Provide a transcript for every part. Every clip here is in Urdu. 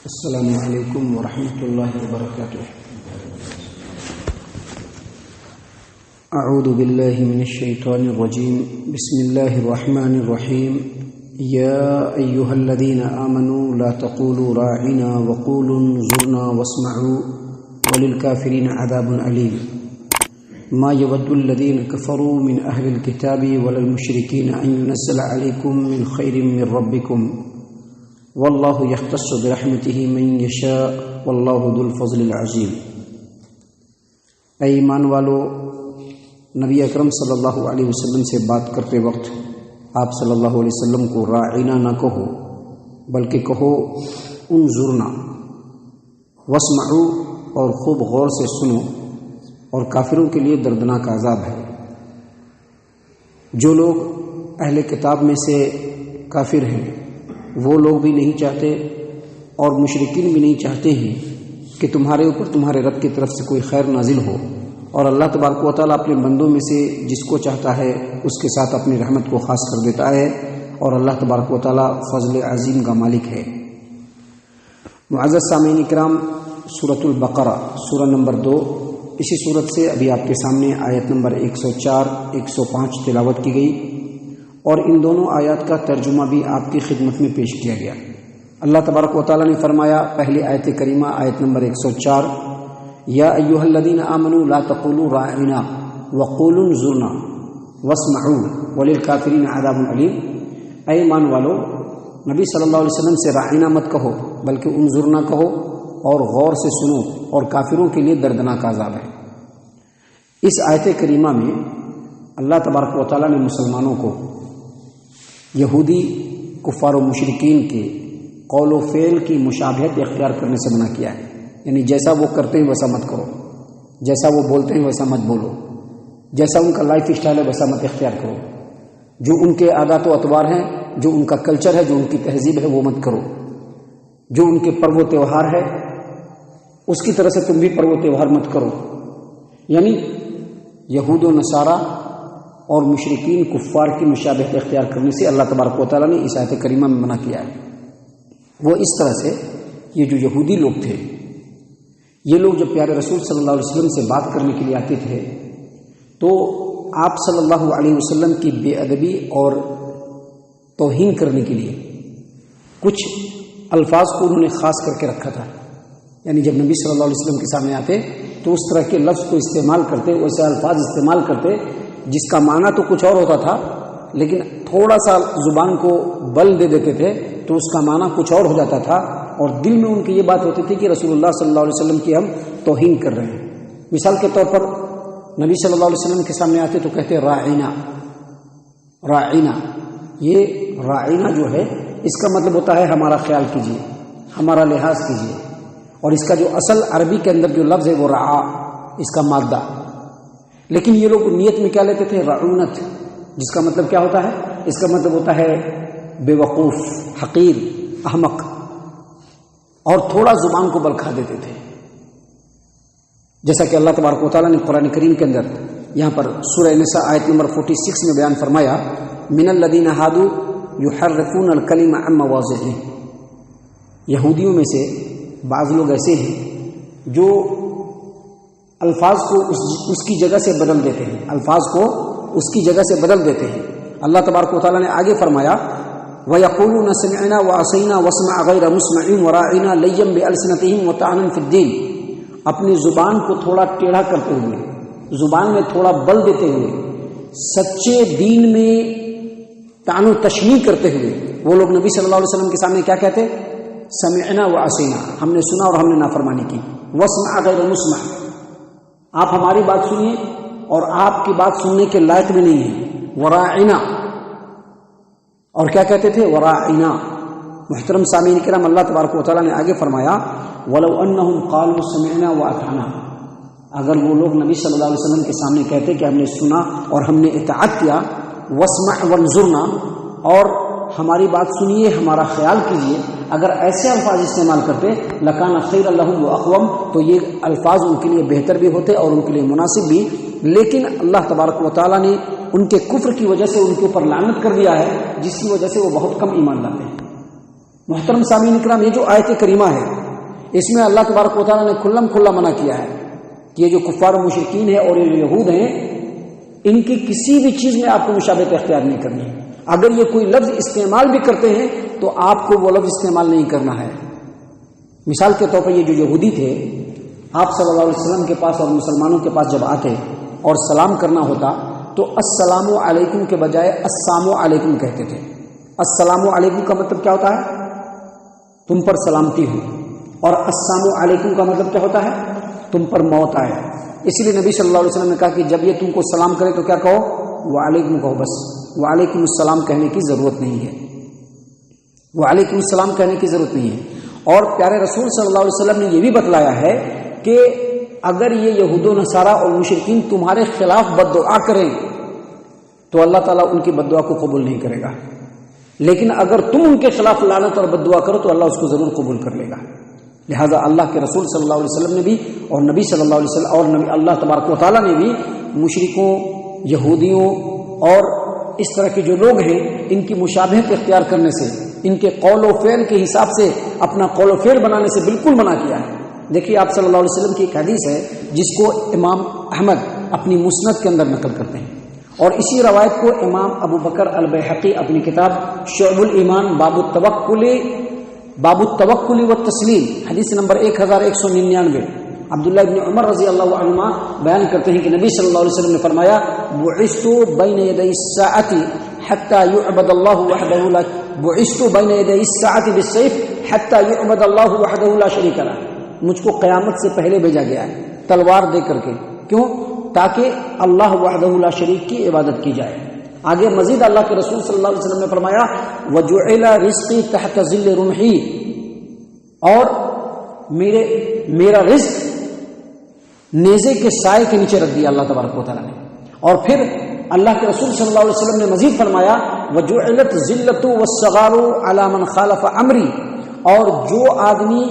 السلام علیکم ورحمۃ اللہ وبرکاتہ۔ اعوذ باللہ من الشیطان الرجیم، بسم اللہ الرحمن الرحیم۔ یا ایہا الذین آمنوا لا تقولوا راعنا وقولوا انظرنا واسمعوا وللکافرین عذاب علیم۔ ما يود الذين كفروا من أهل الكتاب ولا المشركين أن ينزل عليكم من خير من ربكم والله يختص برحمته من يشاء والله ذو الفضل العظيم۔ اے ایمان والو، نبی اکرم صلی اللہ علیہ وسلم سے بات کرتے وقت آپ صلی اللہ علیہ وسلم کو راعنا نہ کہو، بلکہ کہو انظرنا واسمعوا، اور خوب غور سے سنو، اور کافروں کے لیے دردناک عذاب ہے۔ جو لوگ اہل کتاب میں سے کافر ہیں وہ لوگ بھی نہیں چاہتے اور مشرکین بھی نہیں چاہتے ہیں کہ تمہارے اوپر تمہارے رب کی طرف سے کوئی خیر نازل ہو، اور اللہ تبارک و تعالیٰ اپنے بندوں میں سے جس کو چاہتا ہے اس کے ساتھ اپنی رحمت کو خاص کر دیتا ہے، اور اللہ تبارک و تعالیٰ فضل عظیم کا مالک ہے۔ معزز سامعین کرام، سورۃ البقرہ سورہ نمبر 2، اسی صورت سے ابھی آپ کے سامنے آیت نمبر 104 105 تلاوت کی گئی، اور ان دونوں آیات کا ترجمہ بھی آپ کی خدمت میں پیش کیا گیا۔ اللہ تبارک و تعالیٰ نے فرمایا، پہلی آیت کریمہ آیت نمبر 104، یا ایھا الذین آمنوا لا تقولوا راعنا وقولوا انظرنا واسمعوا وللکافرین عذاب علیم۔ اے ایمان والو، نبی صلی اللہ علیہ وسلم سے راعنا مت کہو بلکہ انظرنا کہو، اور غور سے سنو، اور کافروں کے لیے دردناک عذاب ہے۔ اس آیت کریمہ میں اللہ تبارک و تعالیٰ نے مسلمانوں کو یہودی کفار و مشرکین کے قول و فعل کی مشابہت اختیار کرنے سے منع کیا ہے، یعنی جیسا وہ کرتے ہیں ویسا مت کرو، جیسا وہ بولتے ہیں ویسا مت بولو، جیسا ان کا لائف اسٹائل ہے ویسا مت اختیار کرو، جو ان کے عادات و اطوار ہیں، جو ان کا کلچر ہے، جو ان کی تہذیب ہے، وہ مت کرو، جو ان کے پرو و تہوار ہے اس کی طرح سے تم بھی پرو و تہوار مت کرو۔ یعنی یہود و نصارہ اور مشرکین کفار کی مشابہت اختیار کرنے سے اللہ تبارک و تعالیٰ نے اس آیت کریمہ میں منع کیا ہے۔ وہ اس طرح سے، یہ جو یہودی لوگ تھے، یہ لوگ جب پیارے رسول صلی اللہ علیہ وسلم سے بات کرنے کے لیے آتے تھے تو آپ صلی اللہ علیہ وسلم کی بے ادبی اور توہین کرنے کے لیے کچھ الفاظ کو انہوں نے خاص کر کے رکھا تھا۔ یعنی جب نبی صلی اللہ علیہ وسلم کے سامنے آتے تو اس طرح کے لفظ کو استعمال کرتے، ویسے الفاظ استعمال کرتے جس کا معنی تو کچھ اور ہوتا تھا، لیکن تھوڑا سا زبان کو بل دے دیتے تھے تو اس کا معنی کچھ اور ہو جاتا تھا، اور دل میں ان کی یہ بات ہوتی تھی کہ رسول اللہ صلی اللہ علیہ وسلم کی ہم توہین کر رہے ہیں۔ مثال کے طور پر نبی صلی اللہ علیہ وسلم کے سامنے آتے تو کہتے راعنا، راعنا۔ یہ راعنا جو ہے اس کا مطلب ہوتا ہے ہمارا خیال کیجیے، ہمارا لحاظ کیجیے، اور اس کا جو اصل عربی کے اندر جو لفظ ہے وہ رعا، اس کا مادہ۔ لیکن یہ لوگ نیت میں کیا لیتے تھے؟ رعونت، جس کا مطلب کیا ہوتا ہے؟ اس کا مطلب ہوتا ہے بے وقوف، حقیر، احمق، اور تھوڑا زبان کو بل کھا دیتے تھے۔ جیسا کہ اللہ تبارک و تعالیٰ نے قرآن کریم کے اندر یہاں پر سورہ نساء آیت نمبر 46 میں بیان فرمایا، من الذین ہادوا یحرفون الکلم عن مواضعہ۔ یہودیوں میں سے بعض لوگ ایسے ہیں جو الفاظ کو اس کی جگہ سے بدل دیتے ہیں، الفاظ کو اس کی جگہ سے بدل دیتے ہیں۔ اللہ تبارک و تعالیٰ نے آگے فرمایا، وَيَقُولُونَ سَمِعْنَا وَعَصَيْنَا وَاسْمَعْ غَيْرَ مُسْمَعٍ وَرَاعِنَا لَيًّا بِأَلْسِنَتِهِمْ وَطَعْنًا فِي الدِّينِ۔ اپنی زبان کو تھوڑا ٹیڑھا کرتے ہوئے، زبان میں تھوڑا بل دیتے ہوئے، سچے دین میں طعن و تشنیع کرتے ہوئے وہ لوگ نبی صلی اللہ علیہ وسلم کے سامنے کیا کہتے؟ سمعنا وعصینا، ہم نے سنا اور ہم نے نافرمانی کی۔ واسمع غیر مسمع، آپ ہماری بات سنیے اور آپ کی بات سننے کے لائق بھی نہیں ہے۔ وراعنا، اور کیا کہتے تھے؟ وراعنا۔ محترم سامعین کرام، اللہ تبارک و تعالیٰ نے آگے فرمایا، ولو انہم قالوا سمعنا واطعنا۔ اگر وہ لوگ نبی صلی اللہ علیہ وسلم کے سامنے کہتے کہ ہم نے سنا اور ہم نے اطاعت کیا، واسمع وانظرنا، اور ہماری بات سنیے، ہمارا خیال کیجیے، اگر ایسے الفاظ استعمال کرتے لکان خیر لہم واقوم، تو یہ الفاظ ان کے لیے بہتر بھی ہوتے اور ان کے لیے مناسب بھی، لیکن اللہ تبارک و تعالیٰ نے ان کے کفر کی وجہ سے ان کے اوپر لعنت کر دیا ہے، جس کی وجہ سے وہ بہت کم ایمان لاتے ہیں۔ محترم سامعین کرام، یہ جو آیت کریمہ ہے اس میں اللہ تبارک و تعالیٰ نے کھلم کھلا منع کیا ہے کہ یہ جو کفار و مشرکین ہیں اور یہ جو یہود ہیں، ان کی کسی بھی چیز میں آپ کو مشابہت اختیار نہیں کرنی ہے۔ اگر یہ کوئی لفظ استعمال بھی کرتے ہیں تو آپ کو وہ لفظ استعمال نہیں کرنا ہے۔ مثال کے طور پر یہ جو یہودی تھے، آپ صلی اللہ علیہ وسلم کے پاس اور مسلمانوں کے پاس جب آتے اور سلام کرنا ہوتا تو السلام علیکم کے بجائے السلام علیکم کہتے تھے۔ السلام علیکم کا مطلب کیا ہوتا ہے؟ تم پر سلامتی ہو، اور السلام علیکم کا مطلب کیا ہوتا ہے؟ تم پر موت آئے۔ اسی لیے نبی صلی اللہ علیہ وسلم نے کہا کہ جب یہ تم کو سلام کرے تو کیا کہو؟ وعلیکم کہو، بس وعلیکم السلام کہنے کی ضرورت نہیں ہے، وعلیکم السلام کہنے کی ضرورت نہیں ہے۔ اور پیارے رسول صلی اللہ علیہ وسلم نے یہ بھی بتلایا ہے کہ اگر یہ یہود و نصارہ اور مشرکین تمہارے خلاف بد دعا کریں تو اللہ تعالیٰ ان کی بد دعا کو قبول نہیں کرے گا، لیکن اگر تم ان کے خلاف لعنت اور بد دعا کرو تو اللہ اس کو ضرور قبول کر لے گا۔ لہذا اللہ کے رسول صلی اللہ علیہ وسلم نے بھی اور نبی صلی اللہ علیہ وسلم اور نبی اللہ تبارک و تعالیٰ نے بھی مشرکوں، یہودیوں اور اس طرح کے جو لوگ ہیں ان کی مشابہت اختیار کرنے سے، ان کے قول و فعل کے حساب سے اپنا قول و فعل بنانے سے بالکل منع کیا ہے۔ دیکھیے آپ صلی اللہ علیہ وسلم کی ایک حدیث ہے جس کو امام احمد اپنی مسند کے اندر نقل کرتے ہیں، اور اسی روایت کو امام ابو بکر البیہقی اپنی کتاب شعب الایمان باب التوکل والتسلیم حدیث نمبر 1199 عبداللہ ابن عمر رضی اللہ عنہما بیان کرتے ہیں کہ نبی صلی اللہ علیہ وسلم نے فرمایا بعثت بین یدی الساعۃ حتی یعبد اللہ وحدہ لا بعثت بین یدی الساعۃ بالسیف حتی یعبد اللہ وحدہ لا شریک لہ، مجھ کو قیامت سے پہلے بھیجا گیا ہے تلوار دے کر کے، کیوں؟ تاکہ اللہ وحدہ لا شریک کی عبادت کی جائے۔ آگے مزید اللہ کے رسول صلی اللہ علیہ وسلم نے فرمایا وجعل رزقی تحت ظل رمحی، اور میرا رزق نیزے کے سائے کے نیچے رکھ دیا اللہ تبارک و تعالیٰ نے۔ اور پھر اللہ کے رسول صلی اللہ علیہ وسلم نے مزید فرمایا وجعلت ذلۃ والصغار علی من خالف امری، اور جو آدمی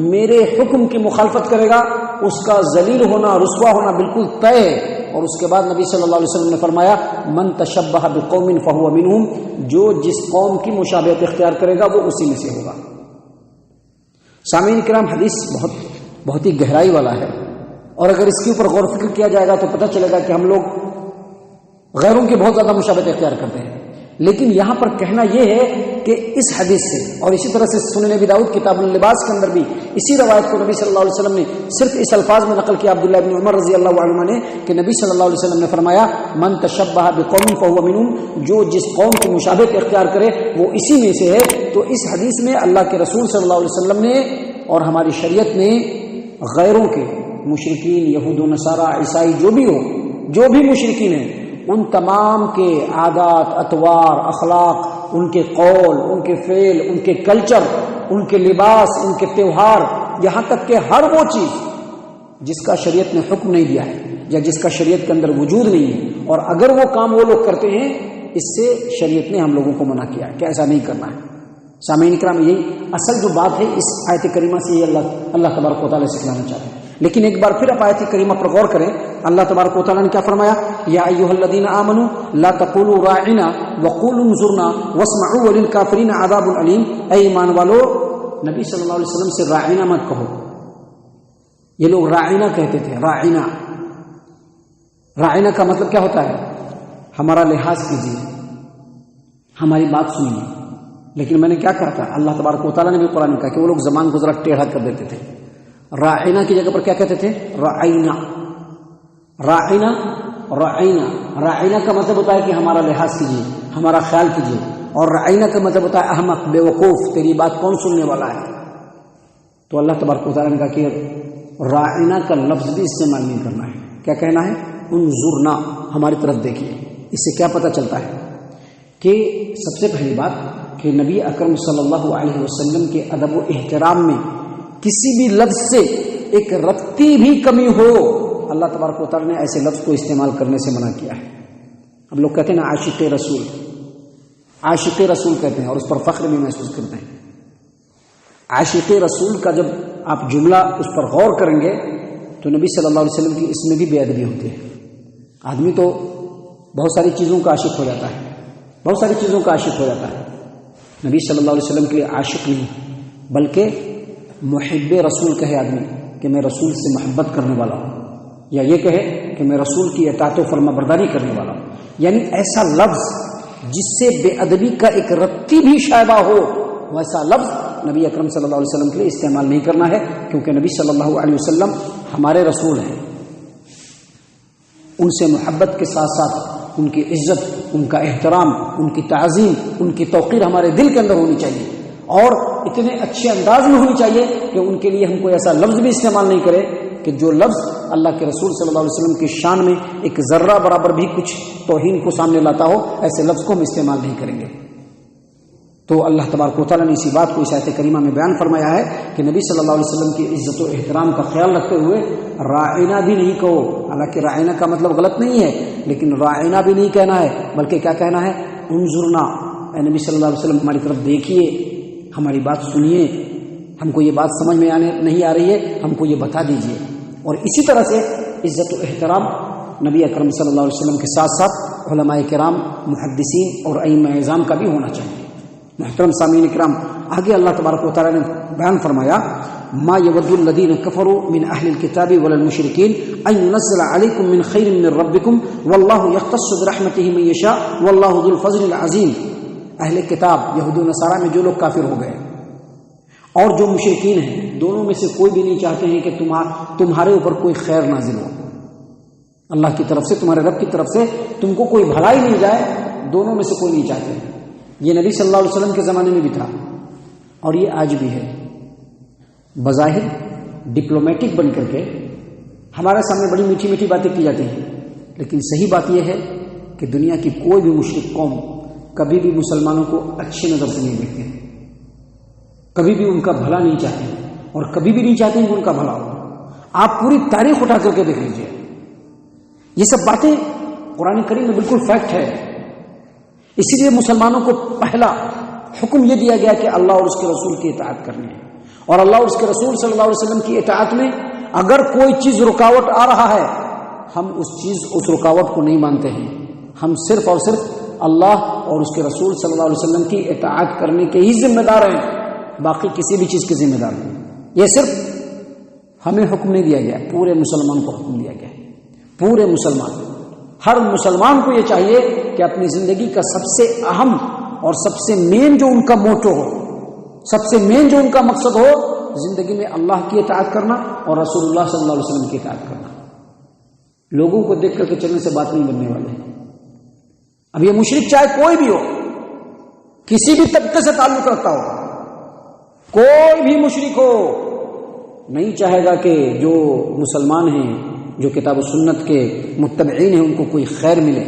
میرے حکم کی مخالفت کرے گا اس کا ذلیل ہونا، رسوا ہونا بالکل طے ہے۔ اور اس کے بعد نبی صلی اللہ علیہ وسلم نے فرمایا من تشبہ بقوم فہو منہم، جو جس قوم کی مشابہت اختیار کرے گا وہ اسی میں سے ہوگا۔ سامعین کرام، حدیث بہت ہی گہرائی والا ہے، اور اگر اس کے اوپر غور و فکر کیا جائے گا تو پتہ چلے گا کہ ہم لوگ غیروں کی بہت زیادہ مشابہت اختیار کرتے ہیں، لیکن یہاں پر کہنا یہ ہے کہ اس حدیث سے اور اسی طرح سے سنن ابی داؤد کتاب اللباس کے اندر بھی اسی روایت کو نبی صلی اللہ علیہ وسلم نے صرف اس الفاظ میں نقل کیا عبداللہ ابن عمر رضی اللہ عنہما نے کہ نبی صلی اللہ علیہ وسلم نے فرمایا من تشبہ بقوم فہو منہم، جو جس قوم کی مشابہت اختیار کرے وہ اسی میں سے ہے۔ تو اس حدیث میں اللہ کے رسول صلی اللہ علیہ وسلم نے اور ہماری شریعت نے غیروں کے، مشرکین، یہود و نصارہ، عیسائی، جو بھی مشرکین ہیں، ان تمام کے عادات، اطوار، اخلاق، ان کے قول، ان کے فعل، ان کے کلچر، ان کے لباس، ان کے تہوار، یہاں تک کہ ہر وہ چیز جس کا شریعت نے حکم نہیں دیا ہے یا جس کا شریعت کے اندر وجود نہیں ہے، اور اگر وہ کام وہ لوگ کرتے ہیں، اس سے شریعت نے ہم لوگوں کو منع کیا ہے کہ ایسا نہیں کرنا ہے۔ سامعین کرام، یہی اصل جو بات ہے اس آیت کریمہ سے، یہ اللہ تبارک و تعالیٰ سکھلانا چاہتے ہیں۔ لیکن ایک بار پھر آپ آیت کریمہ پر غور کریں، اللہ تبارک و تعالیٰ نے کیا فرمایا؟ یا ایھا الذین آمنوا لا تقولوا راعنا وقولوا انظرنا واسمعوا وللکافرین عذاب علیم، اے ایمان والو نبی صلی اللہ علیہ وسلم سے راعنا مت کہو۔ یہ لوگ راعنا کہتے تھے، راعنا کا مطلب کیا ہوتا ہے؟ ہمارا لحاظ کیجیے، ہماری بات سنیے۔ لیکن میں نے کیا کہا تھا؟ اللہ تبارک و تعالیٰ نے بھی قرآن میں کہا کہ وہ لوگ زبان کو ذرا ٹیڑھا کر دیتے تھے۔ راعنا کی جگہ پر کیا کہتے تھے؟ راعنا کا مطلب ہوتا ہے کہ ہمارا لحاظ کیجیے، ہمارا خیال کیجیے، اور راعنا کا مطلب ہوتا ہے احمق، بے وقوف، تیری بات کون سننے والا ہے۔ تو اللہ تبارک و تعالیٰ نے کہا کہ راعنا کا لفظ بھی استعمال نہیں کرنا ہے۔ کیا کہنا ہے؟ انظرنا، ہماری طرف دیکھیے۔ اس سے کیا پتہ چلتا ہے کہ سب سے پہلی بات کہ نبی اکرم صلی اللہ علیہ وسلم کے ادب و احترام میں کسی بھی لفظ سے ایک رتی بھی کمی ہو، اللہ تبارک و تعالیٰ نے ایسے لفظ کو استعمال کرنے سے منع کیا ہے۔ اب لوگ کہتے ہیں نا عاشق رسول کہتے ہیں، اور اس پر فخر بھی محسوس کرتے ہیں۔ عاشق رسول کا جب آپ جملہ اس پر غور کریں گے تو نبی صلی اللہ علیہ وسلم کی اس میں بھی بے ادبی ہوتی ہے۔ آدمی تو بہت ساری چیزوں کا عاشق ہو جاتا ہے، نبی صلی اللہ علیہ وسلم کے لیے عاشق نہیں بلکہ محب رسول کہے آدمی کہ میں رسول سے محبت کرنے والا ہوں، یا یہ کہے کہ میں رسول کی اطاعت و فرما برداری کرنے والا ہوں، یعنی ایسا لفظ جس سے بے ادبی کا ایک رتی بھی شائبہ ہو ویسا لفظ نبی اکرم صلی اللہ علیہ وسلم کے لیے استعمال نہیں کرنا ہے، کیونکہ نبی صلی اللہ علیہ وسلم ہمارے رسول ہیں۔ ان سے محبت کے ساتھ ساتھ ان کی عزت، ان کا احترام، ان کی تعظیم، ان کی توقیر ہمارے دل کے اندر ہونی چاہیے، اور اتنے اچھے انداز میں ہونی چاہیے کہ ان کے لیے ہم کوئی ایسا لفظ بھی استعمال نہیں کرے کہ جو لفظ اللہ کے رسول صلی اللہ علیہ وسلم کی شان میں ایک ذرہ برابر بھی کچھ توہین کو سامنے لاتا ہو، ایسے لفظ کو ہم استعمال نہیں کریں گے۔ تو اللہ تبارک و تعالیٰ نے اسی بات کو اس آیت کریمہ میں بیان فرمایا ہے کہ نبی صلی اللہ علیہ وسلم کی عزت و احترام کا خیال رکھتے ہوئے راعینا بھی نہیں کہو، حالانکہ راعینا کا مطلب غلط نہیں ہے، لیکن راعینا بھی نہیں کہنا ہے، بلکہ کیا کہنا ہے؟ انظرنا، اے نبی صلی اللہ علیہ وسلم ہماری طرف دیکھیے، ہماری بات سنیے، ہم کو یہ بات سمجھ میں نہیں آ رہی ہے، ہم کو یہ بتا دیجیے۔ اور اسی طرح سے عزت و احترام نبی اکرم صلی اللہ علیہ وسلم کے ساتھ ساتھ علماء کرام، محدثین اور ائمہ اعظام کا بھی ہونا چاہیے۔ محترم سامعین کرام، آگے اللہ تبارک و تعالیٰ نے بیان فرمایا ما یود الذین کفروا من اہل الکتاب ولا المشرکین ان ينزل علیکم من خیر من ربکم واللہ یختص برحمتہ من یشاء واللہ ذو الفضل العظیم۔ اہل کتاب یہود و نصارہ میں جو لوگ کافر ہو گئے اور جو مشرکین ہیں، دونوں میں سے کوئی بھی نہیں چاہتے ہیں کہ تمہارے اوپر کوئی خیر نازل ہو، اللہ کی طرف سے، تمہارے رب کی طرف سے تم کو کوئی بھلائی مل جائے، دونوں میں سے کوئی نہیں چاہتے ہیں۔ یہ نبی صلی اللہ علیہ وسلم کے زمانے میں بھی تھا اور یہ آج بھی ہے۔ بظاہر ڈپلومیٹک بن کر کے ہمارے سامنے بڑی میٹھی میٹھی باتیں کی جاتی ہیں، لیکن صحیح بات یہ ہے کہ دنیا کی کوئی بھی مشرک قوم کبھی بھی مسلمانوں کو اچھی نظر سے نہیں دیکھتے، کبھی بھی ان کا بھلا نہیں چاہتے، اور کبھی بھی نہیں چاہتے کہ ان کا بھلا ہو۔ آپ پوری تاریخ اٹھا کر کے دیکھ لیجیے، یہ سب باتیں قرآن کریم میں بالکل فیکٹ ہے۔ اسی لیے مسلمانوں کو پہلا حکم یہ دیا گیا کہ اللہ اور اس کے رسول کی اطاعت کرنی ہے، اور اللہ اور اس کے رسول صلی اللہ علیہ وسلم کی اطاعت میں اگر کوئی چیز رکاوٹ آ رہا ہے، ہم اس رکاوٹ کو نہیں مانتے ہیں، ہم صرف اور صرف اللہ اور اس کے رسول صلی اللہ علیہ وسلم کی اطاعت کرنے کے ہی ذمہ دار ہیں، باقی کسی بھی چیز کے ذمہ دار نہیں۔ یہ صرف ہمیں حکم نہیں دیا گیا، پورے مسلمان کو حکم دیا گیا، پورے مسلمان، ہر مسلمان کو یہ چاہیے کہ اپنی زندگی کا سب سے اہم اور سب سے مین جو ان کا موٹو ہو، سب سے مین جو ان کا مقصد ہو، زندگی میں اللہ کی اطاعت کرنا اور رسول اللہ صلی اللہ علیہ وسلم کی اطاعت کرنا۔ لوگوں کو دیکھ کر کے چلنے سے بات نہیں بننے والے۔ اب یہ مشرک چاہے کوئی بھی ہو، کسی بھی طبقے سے تعلق رکھتا ہو، کوئی بھی مشرک ہو، نہیں چاہے گا کہ جو مسلمان ہیں، جو کتاب و سنت کے متبعین ہیں، ان کو کوئی خیر ملے،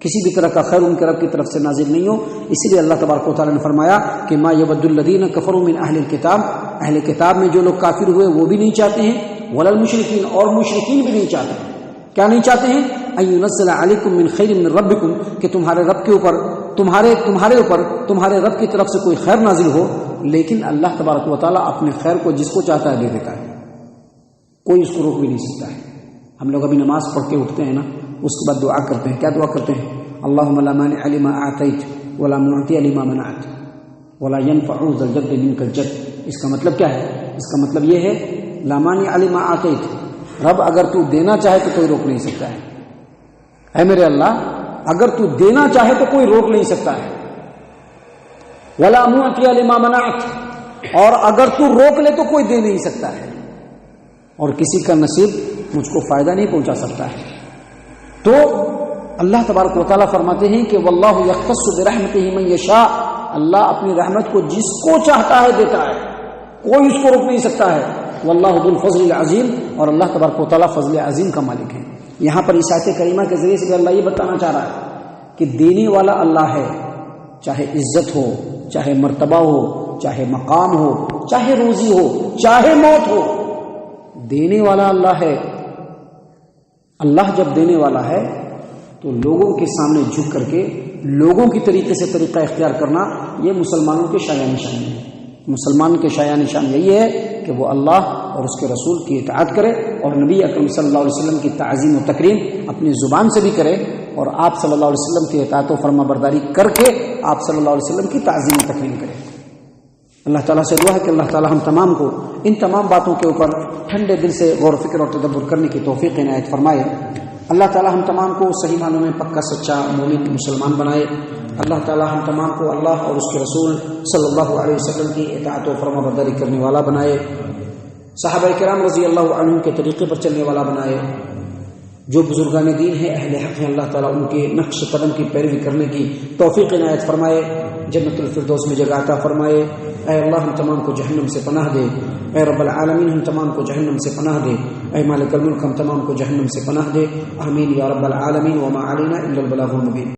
کسی بھی طرح کا خیر ان کے رب کی طرف سے نازل نہیں ہو۔ اسی لیے اللہ تبارک و تعالیٰ نے فرمایا کہ ما یود الذین کفروا من اہل الکتاب، اہل کتاب میں جو لوگ کافر ہوئے وہ بھی نہیں چاہتے ہیں، ولا المشرکین، اور مشرکین بھی نہیں چاہتے ہیں۔ کیا نہیں چاہتے ہیں؟ ان ينزل علیکم من خیر من ربکم، کہ تمہارے رب کے اوپر، تمہارے رب کی طرف سے کوئی خیر نازل ہو، لیکن اللہ تبارک و تعالیٰ اپنے خیر کو جس کو چاہتا ہے دے دیتا ہے، کوئی اس کو روک بھی نہیں سکتا ہے۔ ہم لوگ ابھی نماز پڑھ کے اٹھتے ہیں نا، اس کے بعد دعا کرتے ہیں، کیا دعا کرتے ہیں؟ اللہم لا مانع لما اعطیت ولا معطی لما منعت ولا ينفع ذا الجد منک الجد۔ اس کا مطلب کیا ہے؟ اس کا مطلب یہ ہے لا مانع لما اعطیت، رب اگر تو دینا چاہے تو کوئی روک نہیں سکتا ہے، اے میرے اللہ اگر تو دینا چاہے تو کوئی روک نہیں سکتا ہے، ولا معطی لما منعت، اور اگر تو روک لے تو کوئی دے نہیں سکتا ہے، اور کسی کا نصیب مجھ کو فائدہ نہیں پہنچا سکتا ہے۔ تو اللہ تبارک و تعالیٰ فرماتے ہیں کہ واللہ یختص برحمتہ من یشاء، اللہ اپنی رحمت کو جس کو چاہتا ہے دیتا ہے، کوئی اس کو روک نہیں سکتا ہے۔ واللہ ذو الفضل العظیم، اور اللہ تبارک و تعالیٰ فضل عظیم کا مالک ہے۔ یہاں پر اس آیت کریمہ کے ذریعے سے اللہ یہ بتانا چاہ رہا ہے کہ دینے والا اللہ ہے، چاہے عزت ہو، چاہے مرتبہ ہو، چاہے مقام ہو، چاہے روزی ہو، چاہے موت ہو، دینے والا اللہ ہے۔ اللہ جب دینے والا ہے تو لوگوں کے سامنے جھک کر کے لوگوں کی طریقے سے طریقہ اختیار کرنا، یہ مسلمانوں کے شایع نشانی ہے۔ مسلمان کے شایع نشان یہی ہے کہ وہ اللہ اور اس کے رسول کی اطاعت کرے، اور نبی اکرم صلی اللہ علیہ وسلم کی تعظیم و تکریم اپنی زبان سے بھی کرے، اور آپ صلی اللہ علیہ وسلم کی اطاعت و فرما برداری کر کے آپ صلی اللہ علیہ وسلم کی تعظیم و تکریم کریں۔ اللہ تعالیٰ سے دعا ہے کہ اللہ تعالیٰ ہم تمام کو ان تمام باتوں کے اوپر ٹھنڈے دل سے غور و فکر اور تدبر کرنے کی توفیق عنایت فرمائے۔ اللہ تعالیٰ ہم تمام کو صحیح معنوں میں پکا سچا مومن مسلمان بنائے۔ اللہ تعالیٰ ہم تمام کو اللہ اور اس کے رسول صلی اللہ علیہ وسلم کی اطاعت و فرما برداری کرنے والا بنائے، صحابہ کرام رضی اللہ عنہم کے طریقے پر چلنے والا بنائے۔ جو بزرگان دین ہیں، اہل حق ہیں، اللہ تعالیٰ ان کے نقش قدم کی پیروی کرنے کی توفیق عنایت فرمائے، جنت الفردوس میں جگہ عطا فرمائے۔ اے اللہ ہم تمام کو جہنم سے پناہ دے، اے رب العالمین ہم تمام کو جہنم سے پناہ دے، اے مالک الملک ہم تمام کو جہنم سے پناہ دے، آمین یا رب العالمین۔ وما علینا الا البلاغ المبین۔